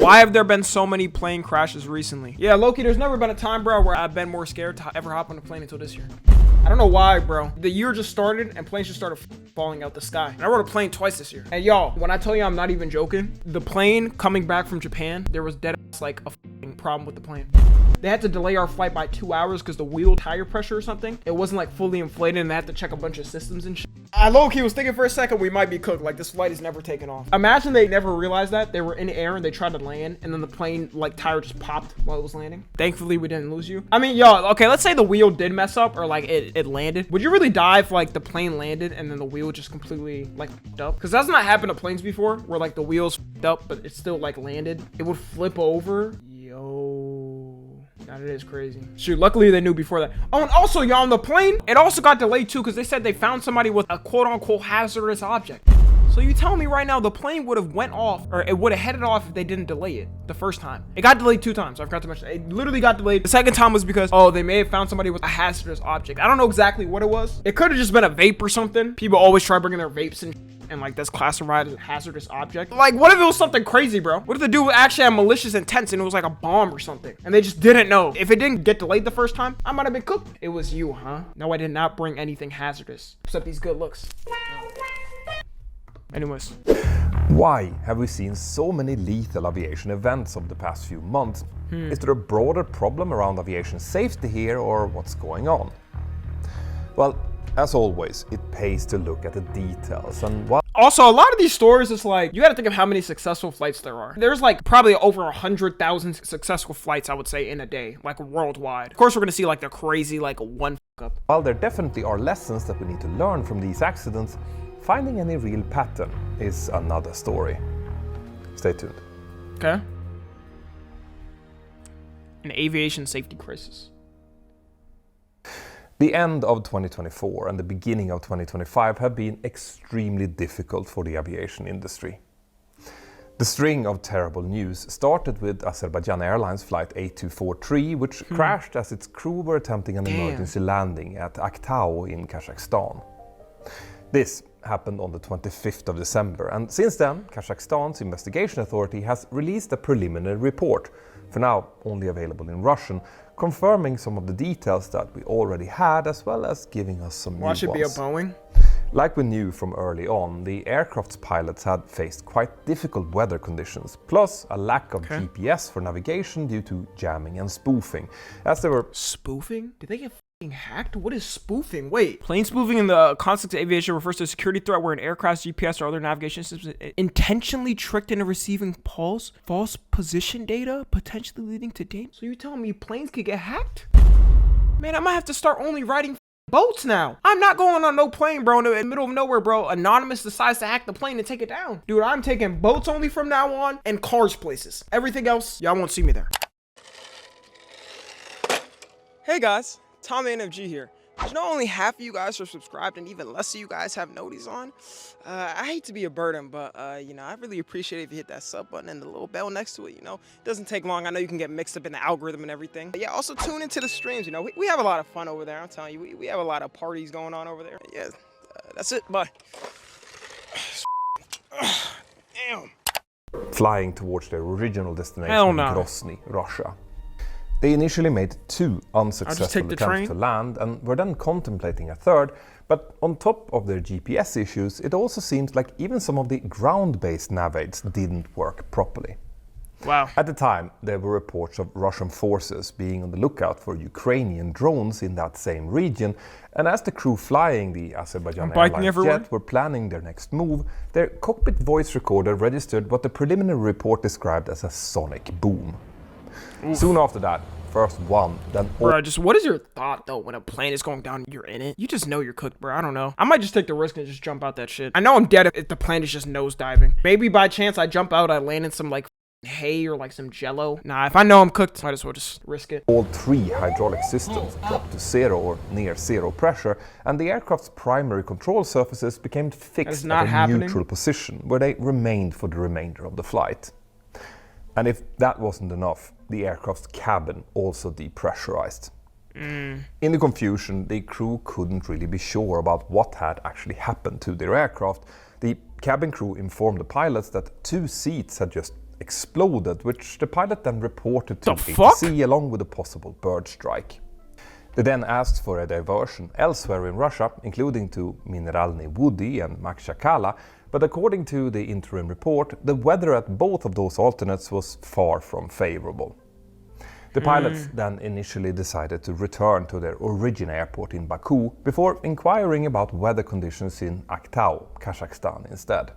Why have there been so many plane crashes recently? Yeah, Loki, there's never been a time, bro, where I've been more scared to ever hop on a plane until this year. I don't know why, bro. The year just started and planes just started falling out the sky. And I rode a plane twice this year. And y'all, when I tell you I'm not even joking, the plane coming back from Japan, there was dead like a problem with the plane. They had to delay our flight by 2 hours because the wheel tire pressure or something. It wasn't like fully inflated and they had to check a bunch of systems and shit. I low-key was thinking for a second we might be cooked. Like, this flight is never taken off. Imagine they never realized that. They were in the air and they tried to land and then the plane, like, tire just popped while it was landing. Thankfully, we didn't lose you. I mean, y'all, okay, let's say the wheel did mess up or, like, it landed. Would you really die if, like, the plane landed and then the wheel just completely, like, f***ed up? Because that's not happened to planes before where, like, the wheels f***ed up, but it still, like, landed. It would flip over. Yo. That is crazy. Shoot, luckily they knew before that. Oh, and also, y'all, on the plane, it also got delayed too because they said they found somebody with a quote-unquote hazardous object. So you telling me right now the plane would have went off, or it would have headed off if they didn't delay it the first time. It got delayed 2 times. I forgot to mention that. It literally got delayed. The second time was because, oh, they may have found somebody with a hazardous object. I don't know exactly what it was. It could have just been a vape or something. People always try bringing their vapes and like that's classified as a hazardous object. Like, what if it was something crazy, bro? What if the dude actually had malicious intents and it was like a bomb or something and they just didn't know? If it didn't get delayed the first time, I might have been cooked. It was you, huh? No, I did not bring anything hazardous except these good looks. Anyways. Why have we seen so many lethal aviation events over the past few months? Is there a broader problem around aviation safety here, or what's going on? Well, as always, it pays to look at the details. And while also, a lot of these stories, it's like, you gotta think of how many successful flights there are. There's like probably over 100,000 successful flights, I would say, in a day, like worldwide. Of course, we're gonna see like the crazy, like one fuck up. While there definitely are lessons that we need to learn from these accidents, finding any real pattern is another story. Stay tuned. Okay. An aviation safety crisis. The end of 2024 and the beginning of 2025 have been extremely difficult for the aviation industry. The string of terrible news started with Azerbaijan Airlines flight 8243, which crashed as its crew were attempting an emergency landing at Aktau in Kazakhstan. This happened on the 25th of December, and since then, Kazakhstan's investigation authority has released a preliminary report, for now only available in Russian, confirming some of the details that we already had, as well as giving us some new ones. Watch it be a Boeing? Like we knew from early on, the aircraft's pilots had faced quite difficult weather conditions, plus a lack of GPS for navigation due to jamming and spoofing, as they were... Spoofing? Did they get hacked? What is spoofing? Wait, plane spoofing in the context of aviation refers to a security threat where an aircraft's GPS or other navigation systems intentionally tricked into receiving false position data, potentially leading to danger. So you're telling me planes could get hacked? Man, I might have to start only riding boats now. I'm not going on no plane, bro, in the middle of nowhere, bro. Anonymous decides to hack the plane and take it down. Dude, I'm taking boats only from now on and cars places. Everything else, y'all won't see me there. Hey guys. Tom NFG here. You know, only half of you guys are subscribed and even less of you guys have noties on. I hate to be a burden, but you know, I really appreciate it if you hit that sub button and the little bell next to it. You know, it doesn't take long. I know you can get mixed up in the algorithm and everything. But yeah, also tune into the streams. You know, we have a lot of fun over there. I'm telling you, we have a lot of parties going on over there. Yeah, that's it. Bye. Damn. Flying towards their original destination, Grozny, Russia. They initially made 2 unsuccessful attempts to land and were then contemplating a third, but on top of their GPS issues, it also seems like even some of the ground-based nav aids didn't work properly. Wow. At the time, there were reports of Russian forces being on the lookout for Ukrainian drones in that same region, and as the crew flying the Azerbaijan Airlines jet were planning their next move, their cockpit voice recorder registered what the preliminary report described as a sonic boom. Oof. Soon after that, first one, then... Bro, just what is your thought, though, when a plane is going down and you're in it? You just know you're cooked, bro. I don't know. I might just take the risk and just jump out that shit. I know I'm dead if the plane is just nose diving. Maybe by chance I jump out, I land in some, like, hay or, like, some jello. Nah, if I know I'm cooked, might as well just risk it. All 3 hydraulic systems dropped to 0 or near 0 pressure, and the aircraft's primary control surfaces became fixed at a neutral position, where they remained for the remainder of the flight. And if that wasn't enough, the aircraft's cabin also depressurized. In the confusion, the crew couldn't really be sure about what had actually happened to their aircraft. The cabin crew informed the pilots that 2 seats had just exploded, which the pilot then reported to The fuck? ATC along with a possible bird strike. They then asked for a diversion elsewhere in Russia, including to Mineralny Vody and Makshakala, but according to the interim report, the weather at both of those alternates was far from favorable. The pilots then initially decided to return to their origin airport in Baku before inquiring about weather conditions in Aktau, Kazakhstan instead.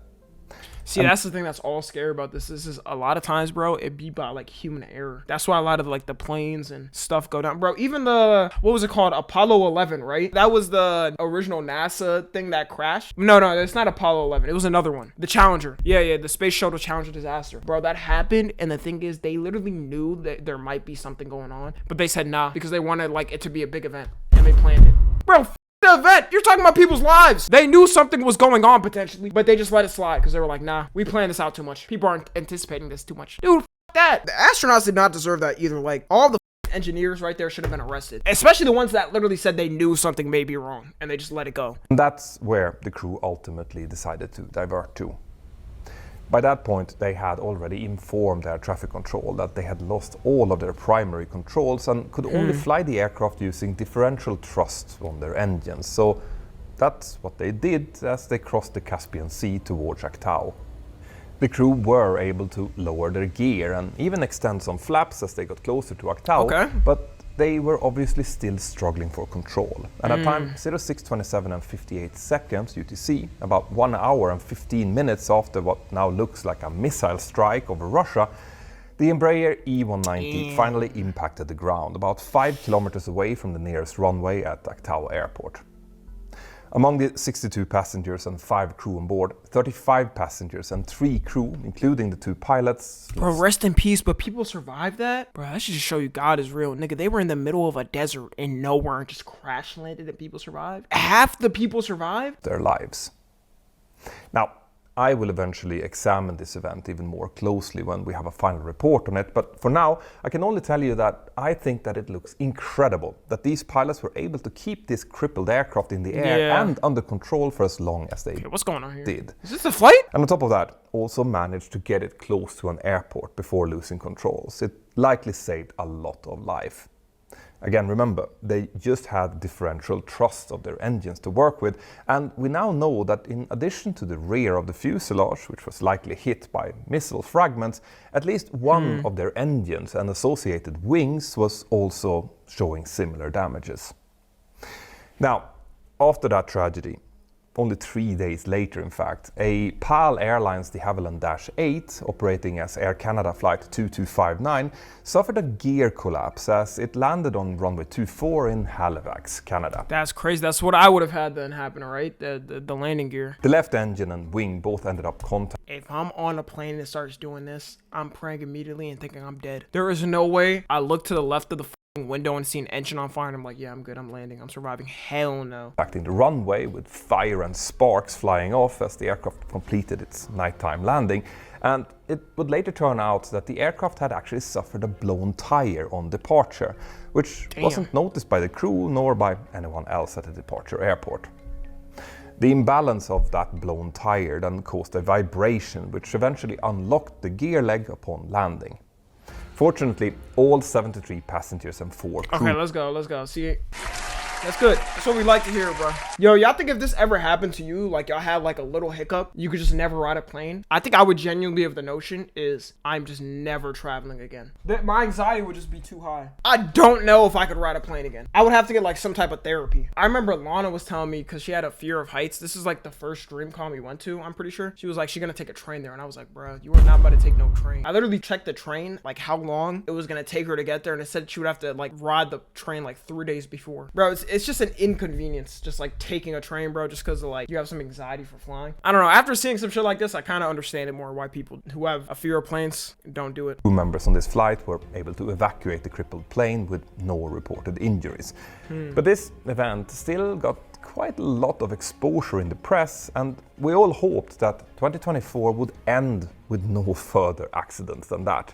See, that's the thing that's all scary about this. This is a lot of times, bro, it be by like human error. That's why a lot of like the planes and stuff go down, bro. Even the, what was it called? Apollo 11, right? That was the original NASA thing that crashed. No, it's not Apollo 11. It was another one. The Challenger. Yeah, the Space Shuttle Challenger disaster. Bro, that happened. And the thing is, they literally knew that there might be something going on, but they said nah because they wanted like it to be a big event and they planned it. Bro, the event. You're talking about people's lives. They knew something was going on potentially, but they just let it slide because they were like, nah, we planned this out too much. People aren't anticipating this too much. Dude, that. The astronauts did not deserve that either. Like, all the engineers right there should have been arrested, especially the ones that literally said they knew something may be wrong and they just let it go. And that's where the crew ultimately decided to divert to. By that point, they had already informed air traffic control that they had lost all of their primary controls and could only fly the aircraft using differential thrust on their engines. So that's what they did as they crossed the Caspian Sea towards Aktau. The crew were able to lower their gear and even extend some flaps as they got closer to Aktau, but they were obviously still struggling for control. And at time 06:27 and 58 seconds UTC, about 1 hour and 15 minutes after what now looks like a missile strike over Russia, the Embraer E190 finally impacted the ground about 5 kilometers away from the nearest runway at Aktau Airport. Among the 62 passengers and 5 crew on board, 35 passengers and 3 crew, including the 2 pilots. Bro, rest in peace, but people survived that? Bro, that should just show you God is real. Nigga, they were in the middle of a desert and nowhere and just crash landed and people survived? Half the people survived? Their lives. Now, I will eventually examine this event even more closely when we have a final report on it, but for now, I can only tell you that I think that it looks incredible that these pilots were able to keep this crippled aircraft in the air and under control for as long as they what's going on here? did. Is this a flight? And on top of that, also managed to get it close to an airport before losing controls. It likely saved a lot of life. Again, remember, they just had differential thrust of their engines to work with, and we now know that in addition to the rear of the fuselage, which was likely hit by missile fragments, at least one of their engines and associated wings was also showing similar damages. Now, after that tragedy, only 3 days later, in fact, a PAL Airlines de Havilland -8, operating as Air Canada Flight 2259, suffered a gear collapse as it landed on runway 24 in Halifax, Canada. That's crazy. That's what I would have had then happen, right? The landing gear. The left engine and wing both ended up contacting. If I'm on a plane and it starts doing this, I'm praying immediately and thinking I'm dead. There is no way I look to the left of the window and see an engine on fire and I'm like, yeah, I'm good, I'm landing, I'm surviving. Hell no. Impacting the runway with fire and sparks flying off as the aircraft completed its nighttime landing, and it would later turn out that the aircraft had actually suffered a blown tire on departure, which wasn't noticed by the crew nor by anyone else at the departure airport. The imbalance of that blown tire then caused a vibration which eventually unlocked the gear leg upon landing. Fortunately, all 73 passengers and 4 crew. Okay, let's go. See, that's good. That's what we like to hear, bro. Yo, y'all think if this ever happened to you, like y'all had like a little hiccup, you could just never ride a plane? I think I would genuinely have the notion is I'm just never traveling again. My anxiety would just be too high. I don't know if I could ride a plane again. I would have to get like some type of therapy. I remember Lana was telling me, because she had a fear of heights. This is like the first DreamCon we went to, I'm pretty sure. She was like, she's gonna take a train there. And I was like, bro, you are not about to take no train. I literally checked the train, like how long it was gonna take her to get there. And it said she would have to like ride the train like 3 days before. Bro, it's just an inconvenience just like taking a train, bro, just because of like you have some anxiety for flying. I don't know, after seeing some shit like this, I kind of understand it more why people who have a fear of planes don't do it. 2 members on this flight were able to evacuate the crippled plane with no reported injuries. But this event still got quite a lot of exposure in the press, and we all hoped that 2024 would end with no further accidents than that.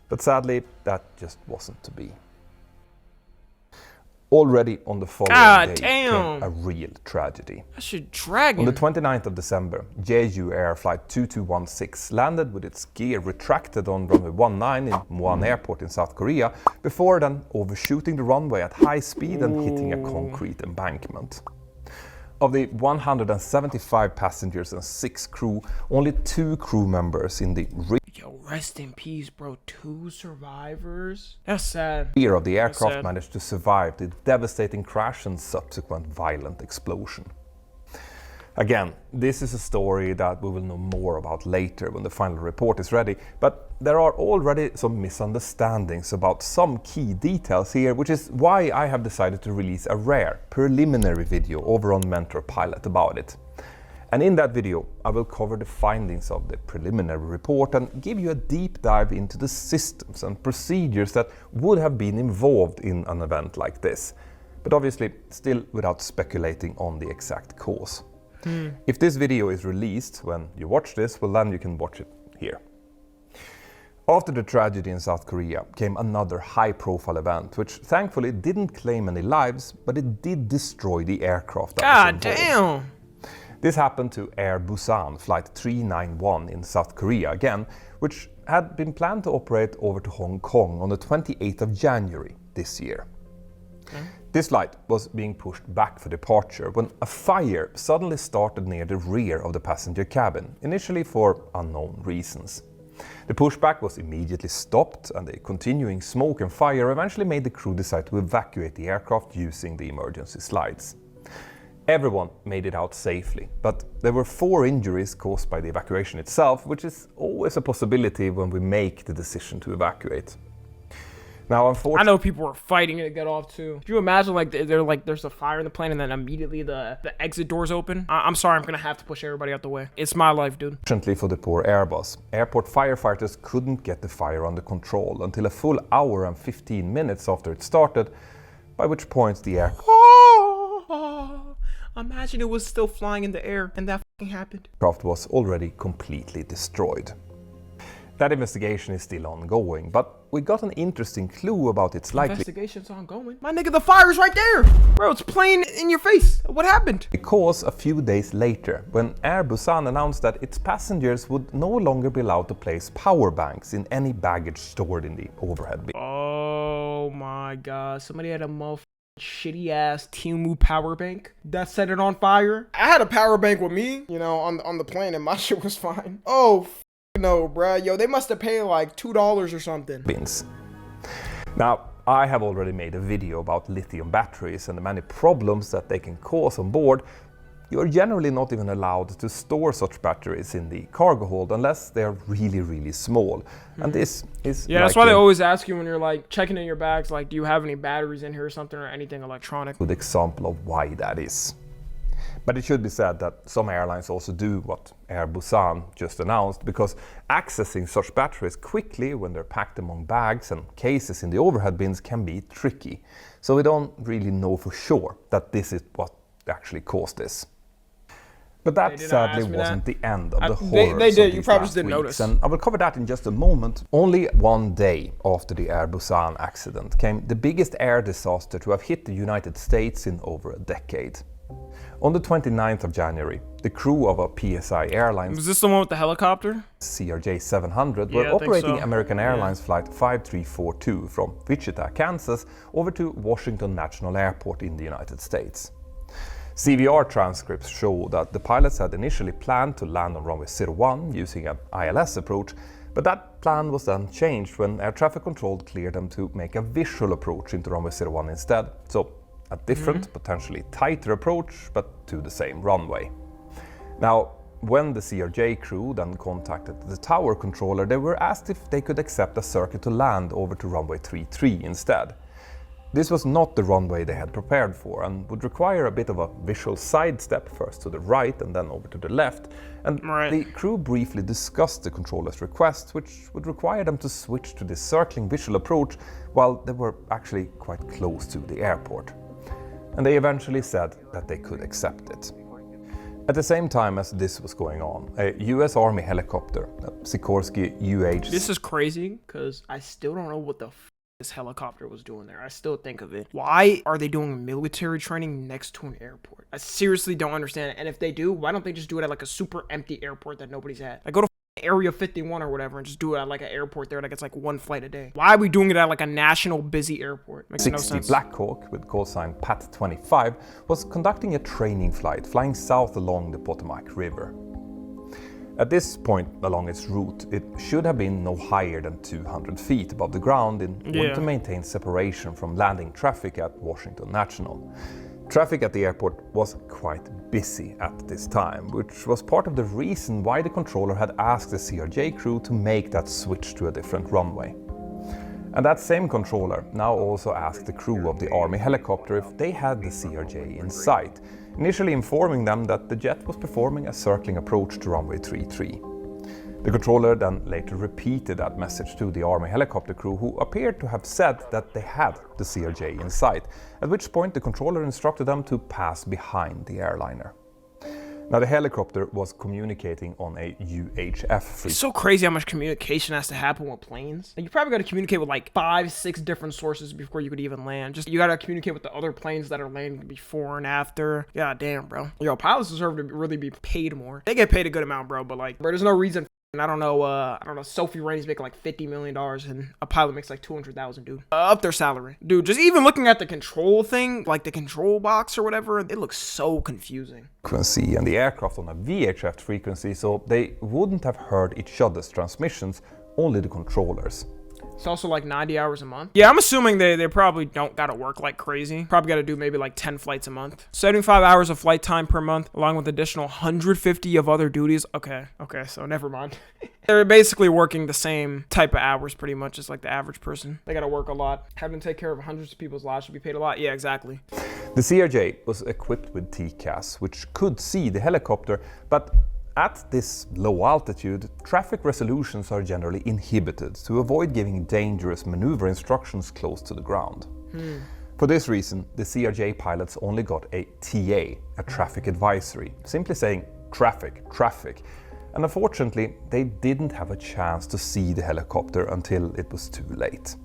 But sadly, that just wasn't to be. Already on the following day damn. came a real tragedy. That shit dragging. On the 29th of December, Jeju Air flight 2216 landed with its gear retracted on runway 19 in Busan Airport in South Korea, before then overshooting the runway at high speed and hitting a concrete embankment. Of the 175 passengers and 6 crew, only 2 crew members in the Yo, rest in peace, bro. 2 survivors? That's sad. rear of the aircraft managed to survive the devastating crash and subsequent violent explosion. Again, this is a story that we will know more about later when the final report is ready, but there are already some misunderstandings about some key details here, which is why I have decided to release a rare preliminary video over on Mentor Pilot about it. And in that video, I will cover the findings of the preliminary report and give you a deep dive into the systems and procedures that would have been involved in an event like this, but obviously still without speculating on the exact cause. If this video is released when you watch this, well, then you can watch it here. After the tragedy in South Korea came another high-profile event, which thankfully didn't claim any lives, but it did destroy the aircraft that was involved. Damn. This happened to Air Busan flight 391 in South Korea again, which had been planned to operate over to Hong Kong on the 28th of January this year. This flight was being pushed back for departure when a fire suddenly started near the rear of the passenger cabin, initially for unknown reasons. The pushback was immediately stopped, and the continuing smoke and fire eventually made the crew decide to evacuate the aircraft using the emergency slides. Everyone made it out safely, but there were 4 injuries caused by the evacuation itself, which is always a possibility when we make the decision to evacuate. Now, unfortunately, I know people were fighting to get off too. Could you imagine there's a fire in the plane and then immediately the exit doors open? I'm sorry, I'm gonna have to push everybody out the way. It's my life, dude. Unfortunately for the poor Airbus, airport firefighters couldn't get the fire under control until a full hour and 15 minutes after it started, by which point the Imagine it was still flying in the air and that fucking happened. aircraft was already completely destroyed. That investigation is still ongoing, but we got an interesting clue about its likely Investigation's ongoing. My nigga, the fire's right there! Bro, it's playing in your face. What happened? cause a few days later, when Air Busan announced that its passengers would no longer be allowed to place power banks in any baggage stored in the overhead bin. Oh my god, somebody had a shitty ass Timu power bank that set it on fire. I had a power bank with me, you know, on the plane, and my shit was fine. Oh no, bruh. Yo, they must have paid like $2 or something. Bins. Now, I have already made a video about lithium batteries and the many problems that they can cause on board. You are generally not even allowed to store such batteries in the cargo hold unless they are really, really small. And this is that's why they always ask you when you're like checking in your bags, like, do you have any batteries in here or something, or anything electronic? a good example of why that is. But it should be said that some airlines also do what Air Busan just announced, because accessing such batteries quickly when they're packed among bags and cases in the overhead bins can be tricky. So we don't really know for sure that this is what actually caused this. But that sadly wasn't the end of the horrors They did. of You these probably last just didn't weeks, notice. and I will cover that in just a moment. Only one day after the Air Busan accident came the biggest air disaster to have hit the United States in over a decade. On the 29th of January, the crew of a PSI Airlines Was this the one with the helicopter? CRJ 700 were Yeah, I think operating so. American Airlines flight 5342 from Wichita, Kansas, over to Washington National Airport in the United States. CVR transcripts show that the pilots had initially planned to land on runway 01 using an ILS approach, but that plan was then changed when air traffic control cleared them to make a visual approach into runway 01 instead. So a different, potentially tighter approach, but to the same runway. Now, when the CRJ crew then contacted the tower controller, they were asked if they could accept a circuit to land over to runway 33 instead. This was not the runway they had prepared for and would require a bit of a visual sidestep, first to the right and then over to the left. And the crew briefly discussed the controller's request, which would require them to switch to this circling visual approach while they were actually quite close to the airport. And they eventually said that they could accept it. At the same time as this was going on, a US Army helicopter, a Sikorsky UH... This is crazy, because I still don't know what the this helicopter was doing there. I still think of it. Why are they doing military training next to an airport? I seriously don't understand it. And if they do, why don't they just do it at like a super empty airport that nobody's at? Like go to Area 51 or whatever and just do it at like an airport there that gets like one flight a day. Why are we doing it at like a national busy airport? Makes no sense. Black Hawk with call sign PAT-25 was conducting a training flight flying south along the Potomac River. At this point along its route, it should have been no higher than 200 feet above the ground in order to maintain separation from landing traffic at Washington National. Traffic at the airport was quite busy at this time, which was part of the reason why the controller had asked the CRJ crew to make that switch to a different runway. And that same controller now also asked the crew of the Army helicopter if they had the CRJ in sight, initially informing them that the jet was performing a circling approach to runway 33. The controller then later repeated that message to the Army helicopter crew, who appeared to have said that they had the CRJ in sight, at which point the controller instructed them to pass behind the airliner. Now the helicopter was communicating on a UHF frequency. It's so crazy how much communication has to happen with planes. Like, you probably got to communicate with like 5-6 different sources before you could even land. Just you got to communicate with the other planes that are landing before and after. God damn, bro. Yo, pilots deserve to really be paid more. They get paid a good amount, bro, but like, bro, there's no reason. And I don't know, Sophie Rainey's making like $50 million and a pilot makes like $200,000, dude. Up their salary. Dude, just even looking at the control thing, like the control box or whatever, it looks so confusing. Frequency and the aircraft on a VHF frequency, so they wouldn't have heard each other's transmissions, only the controllers. It's also like 90 hours a month. Yeah, I'm assuming they probably don't gotta work like crazy. Probably gotta do maybe like 10 flights a month. 75 hours of flight time per month, along with additional 150 of other duties. Okay, so never mind. They're basically working the same type of hours pretty much as like the average person. They gotta work a lot. Having to take care of hundreds of people's lives should be paid a lot. Yeah, exactly. The CRJ was equipped with TCAS, which could see the helicopter, but at this low altitude, traffic resolutions are generally inhibited to avoid giving dangerous maneuver instructions close to the ground. For this reason, the CRJ pilots only got a TA, a traffic advisory, simply saying traffic. And unfortunately, they didn't have a chance to see the helicopter until it was too late.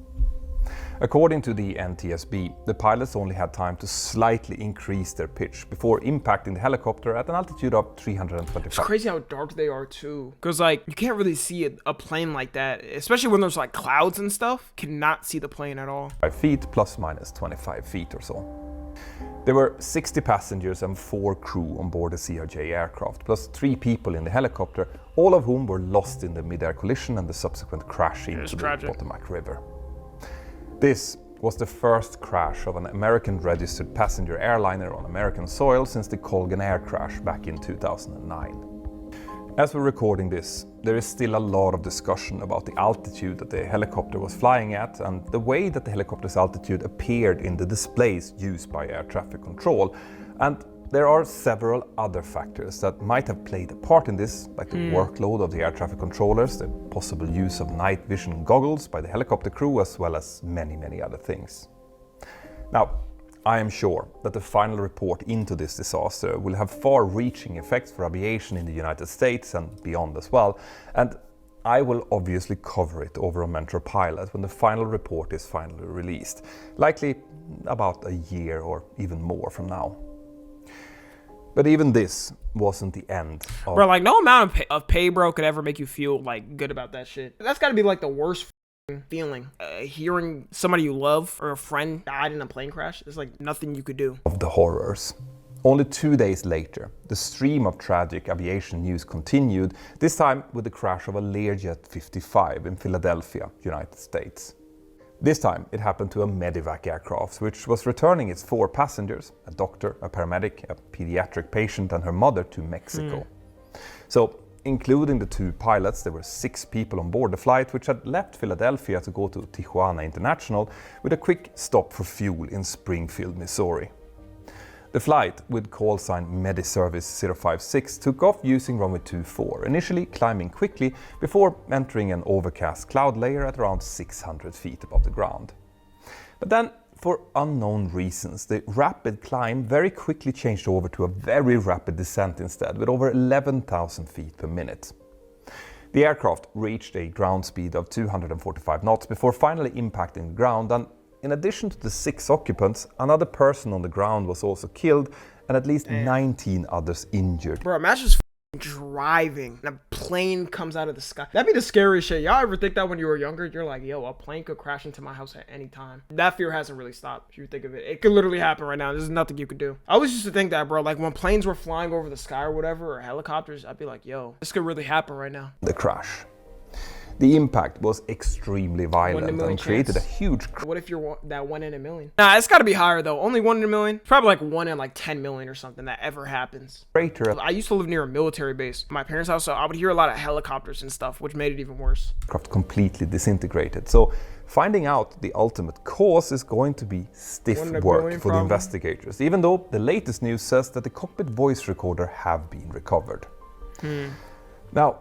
According to the NTSB, the pilots only had time to slightly increase their pitch before impacting the helicopter at an altitude of 325. It's crazy how dark they are too. Because like, you can't really see a plane like that, especially when there's like clouds and stuff. Cannot see the plane at all. 5 feet plus minus 25 feet or so. There were 60 passengers and 4 crew on board the CRJ aircraft, plus 3 people in the helicopter, all of whom were lost in the mid-air collision and the subsequent crash into the Potomac River. This was the first crash of an American-registered passenger airliner on American soil since the Colgan Air crash back in 2009. As we're recording this, there is still a lot of discussion about the altitude that the helicopter was flying at and the way that the helicopter's altitude appeared in the displays used by air traffic control. And there are several other factors that might have played a part in this, like the workload of the air traffic controllers, the possible use of night vision goggles by the helicopter crew, as well as many other things. Now, I am sure that the final report into this disaster will have far-reaching effects for aviation in the United States and beyond as well, and I will obviously cover it over on Mentor Pilot when the final report is finally released, likely about a year or even more from now. But even this wasn't the end of... Bro, like, no amount of pay, bro, could ever make you feel, like, good about that shit. That's gotta be, like, the worst feeling. Hearing somebody you love or a friend died in a plane crash, there's, like, nothing you could do. Of the horrors. Only 2 days later, the stream of tragic aviation news continued, this time with the crash of a Learjet 55 in Philadelphia, United States. This time, it happened to a medevac aircraft, which was returning its 4 passengers, a doctor, a paramedic, a pediatric patient and her mother, to Mexico. So, including the 2 pilots, there were 6 people on board the flight, which had left Philadelphia to go to Tijuana International with a quick stop for fuel in Springfield, Missouri. The flight, with call sign Mediservice 056, took off using runway 24, initially climbing quickly before entering an overcast cloud layer at around 600 feet above the ground. But then, for unknown reasons, the rapid climb very quickly changed over to a very rapid descent instead, with over 11,000 feet per minute. The aircraft reached a ground speed of 245 knots before finally impacting the ground, and in addition to the 6 occupants, another person on the ground was also killed and at least 19 others injured. Bro, imagine just driving and a plane comes out of the sky. That'd be the scariest shit. Y'all ever think that when you were younger? You're like, yo, a plane could crash into my house at any time. That fear hasn't really stopped. If you think of it, it could literally happen right now. There's nothing you could do. I always used to think that, bro. Like when planes were flying over the sky or whatever, or helicopters, I'd be like, yo, this could really happen right now. The crash. The impact was extremely violent and created a huge What if you're that 1 in a million? Nah, it's gotta be higher though. Only 1 in a million? Probably like 1 in like 10 million or something that ever happens. crater. I used to live near a military base. My parents' house, so I would hear a lot of helicopters and stuff, which made it even worse. Aircraft completely disintegrated. So finding out the ultimate cause is going to be stiff work for the investigators, even though the latest news says that the cockpit voice recorder have been recovered. Now,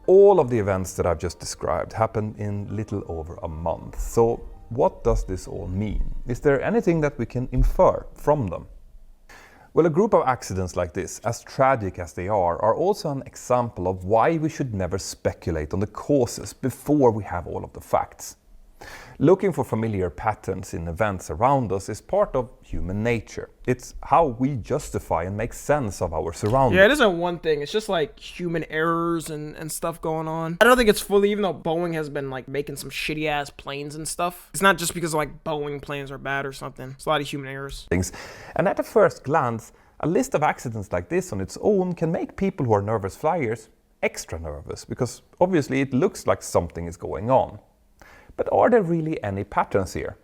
all of the events that I've just described happened in little over a month. So what does this all mean? Is there anything that we can infer from them? Well, a group of accidents like this, as tragic as they are also an example of why we should never speculate on the causes before we have all of the facts. Looking for familiar patterns in events around us is part of human nature. It's how we justify and make sense of our surroundings. Yeah, it isn't one thing. It's just like human errors and stuff going on. I don't think it's fully, even though Boeing has been like making some shitty ass planes and stuff. It's not just because like Boeing planes are bad or something. It's a lot of human errors. And at a first glance, a list of accidents like this on its own can make people who are nervous flyers extra nervous, because obviously it looks like something is going on. But are there really any patterns here?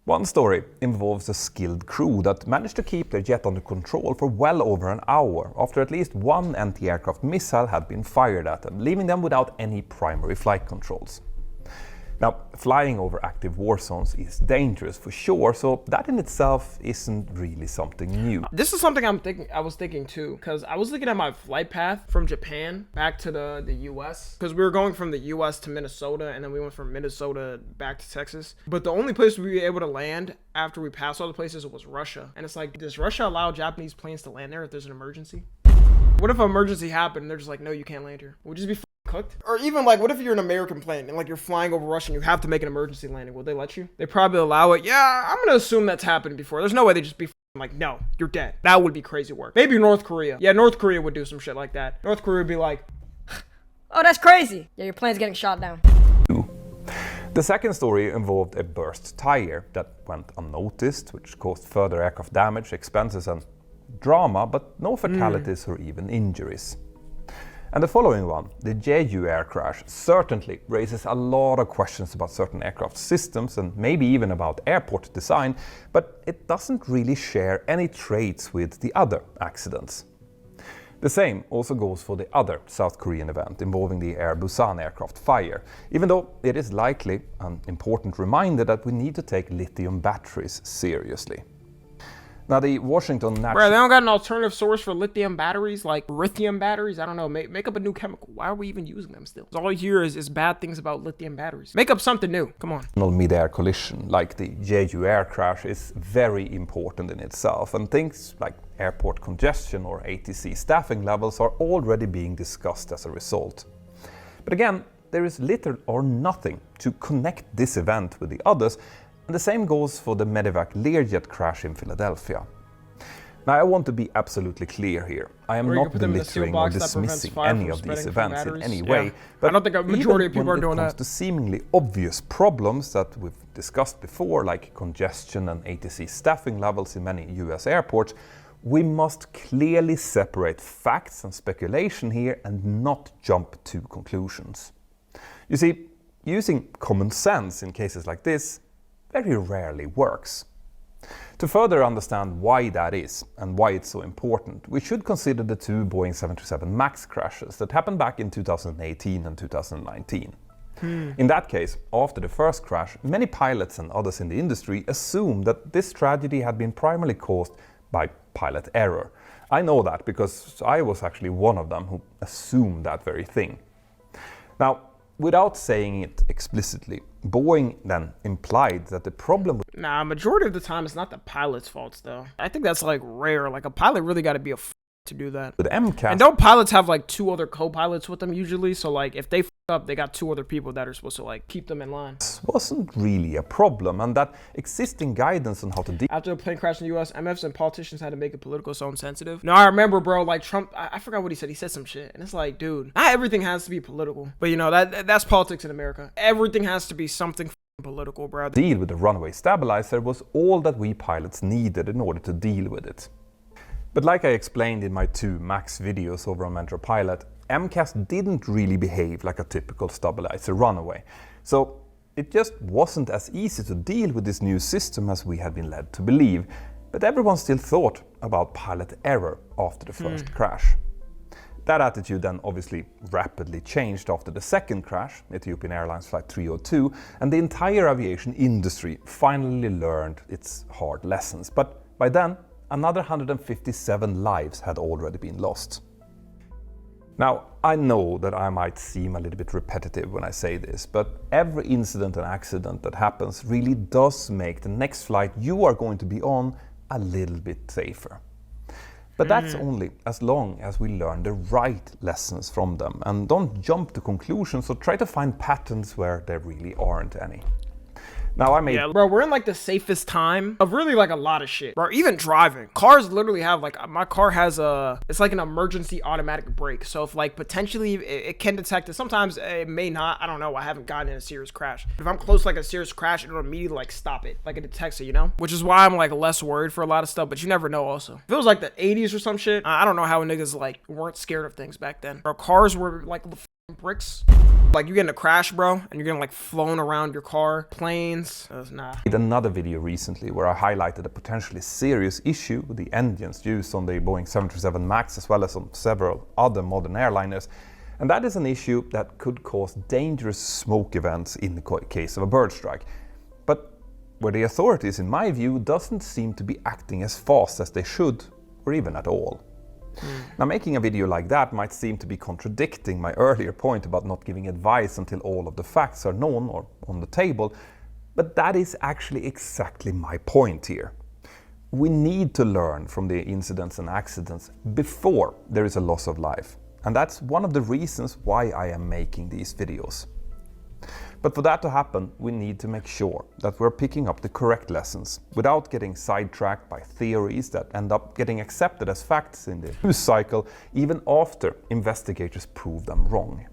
One story involves a skilled crew that managed to keep their jet under control for well over an hour after at least one anti-aircraft missile had been fired at them, leaving them without any primary flight controls. Now, flying over active war zones is dangerous for sure, so that in itself isn't really something new. This is something I was thinking too, because I was looking at my flight path from Japan back to the US, because we were going from the US to Minnesota, and then we went from Minnesota back to Texas. But the only place we were able to land after we passed all the places was Russia. And it's like, does Russia allow Japanese planes to land there if there's an emergency? What if an emergency happened and they're just like, no, you can't land here? Would just be cooked? Or even like, what if you're an American plane and like you're flying over Russia and you have to make an emergency landing? Will they let you? They probably allow it. Yeah, I'm gonna assume that's happened before. There's no way they just be like, no, you're dead. That would be crazy work. Maybe North Korea. Yeah, North Korea would do some shit like that. North Korea would be like, oh, that's crazy. Yeah, your plane's getting shot down. The second story involved a burst tire that went unnoticed, which caused further aircraft damage, expenses and drama, but no fatalities or even injuries. And the following one, the Jeju Air crash, certainly raises a lot of questions about certain aircraft systems and maybe even about airport design, but it doesn't really share any traits with the other accidents. The same also goes for the other South Korean event involving the Air Busan aircraft fire, even though it is likely an important reminder that we need to take lithium batteries seriously. Now, the Washington National... Bro, they don't got an alternative source for lithium batteries, like lithium batteries? I don't know. Make up a new chemical. Why are we even using them still? All you hear is bad things about lithium batteries. Make up something new. Come on. Mid-air collision, like the Jeju Air crash, is very important in itself, and things like airport congestion or ATC staffing levels are already being discussed as a result. But again, there is little or nothing to connect this event with the others, and the same goes for the medevac Learjet crash in Philadelphia. Now, I want to be absolutely clear here. I am not belittling or dismissing any of these events in any way, but I don't think a majority of people are doing that. When it comes to seemingly obvious problems that we've discussed before, like congestion and ATC staffing levels in many US airports, we must clearly separate facts and speculation here and not jump to conclusions. You see, using common sense in cases like this very rarely works. To further understand why that is and why it's so important, we should consider the two Boeing 737 MAX crashes that happened back in 2018 and 2019. In that case, after the first crash, many pilots and others in the industry assumed that this tragedy had been primarily caused by pilot error. I know that because I was actually one of them who assumed that very thing. Now, without saying it explicitly, Boeing then implied that the problem... Nah, majority of the time it's not the pilot's faults though. I think that's like rare. Like a pilot really got to be a to do that. With MCAS, And don't pilots have like 2 other co-pilots with them usually? So like if they f up, they got 2 other people that are supposed to like keep them in line. wasn't really a problem, and that existing guidance on how to deal After the plane crashed in the U.S., MFs and politicians had to make it political so insensitive. No, I remember, bro. Like Trump, I forgot what he said. He said some shit, and it's like, dude, not everything has to be political. But you know that's politics in America. Everything has to be something political, bro. deal with the runway stabilizer was all that we pilots needed in order to deal with it. But like I explained in my 2 Max videos over on Mentor Pilot, MCAS didn't really behave like a typical stabilizer runaway. So it just wasn't as easy to deal with this new system as we had been led to believe. But everyone still thought about pilot error after the first crash. That attitude then obviously rapidly changed after the second crash, Ethiopian Airlines Flight 302, and the entire aviation industry finally learned its hard lessons. But by then, another 157 lives had already been lost. Now, I know that I might seem a little bit repetitive when I say this, but every incident and accident that happens really does make the next flight you are going to be on a little bit safer. But that's only as long as we learn the right lessons from them and don't jump to conclusions or try to find patterns where there really aren't any. Now I made... Yeah, bro, we're in like the safest time of really like a lot of shit, bro. Even driving. Cars literally have like, my car has it's like an emergency automatic brake. So if like potentially it can detect it, sometimes it may not. I don't know. I haven't gotten in a serious crash. If I'm close to like a serious crash, it'll immediately like stop it. Like it detects it, you know? Which is why I'm like less worried for a lot of stuff, but you never know also. If it was like the 80s or some shit, I don't know how niggas like weren't scared of things back then. Bro, cars were like bricks. Like you get in a crash, bro, and you're getting like flown around your car, planes. Nah. I did another video recently where I highlighted a potentially serious issue with the engines used on the Boeing 737 MAX as well as on several other modern airliners. And that is an issue that could cause dangerous smoke events in the case of a bird strike. But where the authorities, in my view, doesn't seem to be acting as fast as they should, or even at all. Now, making a video like that might seem to be contradicting my earlier point about not giving advice until all of the facts are known or on the table, but that is actually exactly my point here. We need to learn from the incidents and accidents before there is a loss of life, and that's one of the reasons why I am making these videos. But for that to happen, we need to make sure that we're picking up the correct lessons without getting sidetracked by theories that end up getting accepted as facts in the news cycle even after investigators prove them wrong.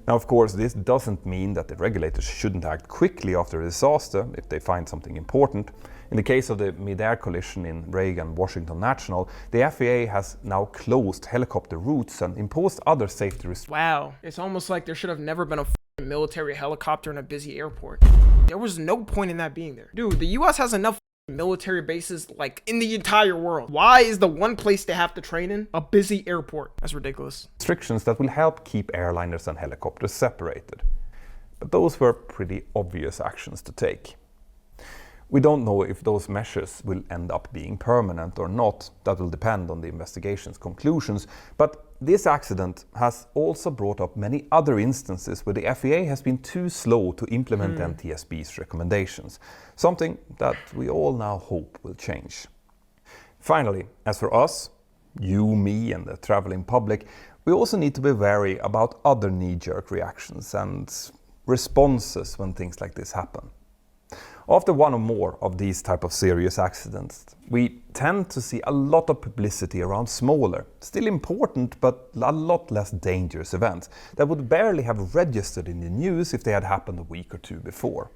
Now, of course, this doesn't mean that the regulators shouldn't act quickly after a disaster if they find something important. In the case of the mid-air collision in Reagan-Washington National, the FAA has now closed helicopter routes and imposed other safety restrictions. Wow. It's almost like there should have never been a military helicopter in a busy airport. There was no point in that being there. Dude, the US has enough military bases like in the entire world. Why is the one place they have to train in a busy airport? That's ridiculous. Restrictions that will help keep airliners and helicopters separated. But those were pretty obvious actions to take. We don't know if those measures will end up being permanent or not. That will depend on the investigation's conclusions. But this accident has also brought up many other instances where the FAA has been too slow to implement NTSB's recommendations, something that we all now hope will change. Finally, as for us, you, me, and the traveling public, we also need to be wary about other knee-jerk reactions and responses when things like this happen. After one or more of these type of serious accidents, we tend to see a lot of publicity around smaller, still important but a lot less dangerous events that would barely have registered in the news if they had happened a week or two before.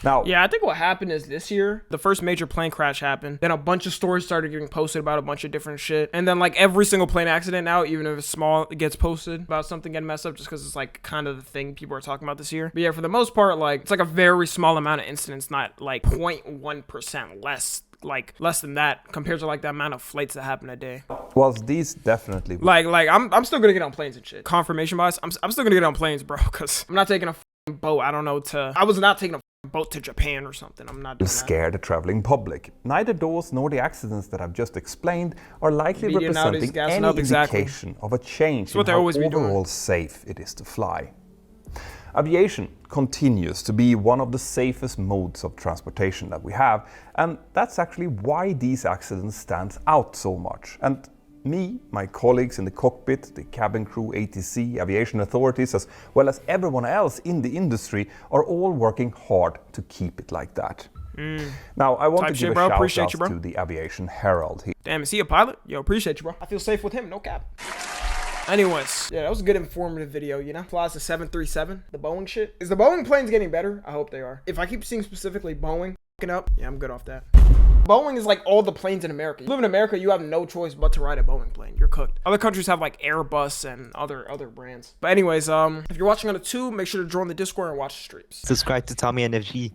Now, yeah, I think what happened is this year, the first major plane crash happened. Then a bunch of stories started getting posted about a bunch of different shit. And then like every single plane accident now, even if it's small, it gets posted about something getting messed up just because it's like kind of the thing people are talking about this year. But yeah, for the most part, like it's like a very small amount of incidents, not like 0.1% less. Like less than that compared to like the amount of flights that happen a day. well, these definitely... Like I'm still gonna get on planes and shit. Confirmation bias, I'm still gonna get on planes, bro, because I'm not taking a boat. I was not taking a boat to Japan or something. I'm not doing that. Scare the traveling public. Neither those nor the accidents that I've just explained are likely Media nowadays representing gassing any up, exactly. indication of a change in what they how always be doing. overall safe it is to fly. Aviation continues to be one of the safest modes of transportation that we have, and that's actually why these accidents stand out so much. And Me, my colleagues in the cockpit, the cabin crew, ATC, aviation authorities, as well as everyone else in the industry are all working hard to keep it like that. Now, I want to give a shout out to the Aviation Herald here. Damn, is he a pilot? Yo, appreciate you, bro. I feel safe with him, no cap. Anyways, yeah, that was a good informative video, you know? Flies the 737, the Boeing shit. Is the Boeing planes getting better? I hope they are. If I keep seeing specifically Boeing f***ing up, yeah, I'm good off that. Boeing is like all the planes in America. You live in America, you have no choice but to ride a Boeing plane. You're cooked. Other countries have like Airbus and other brands. But anyways, if you're watching on a tube, make sure to join the Discord and watch the streams. Subscribe to Tommy and FG.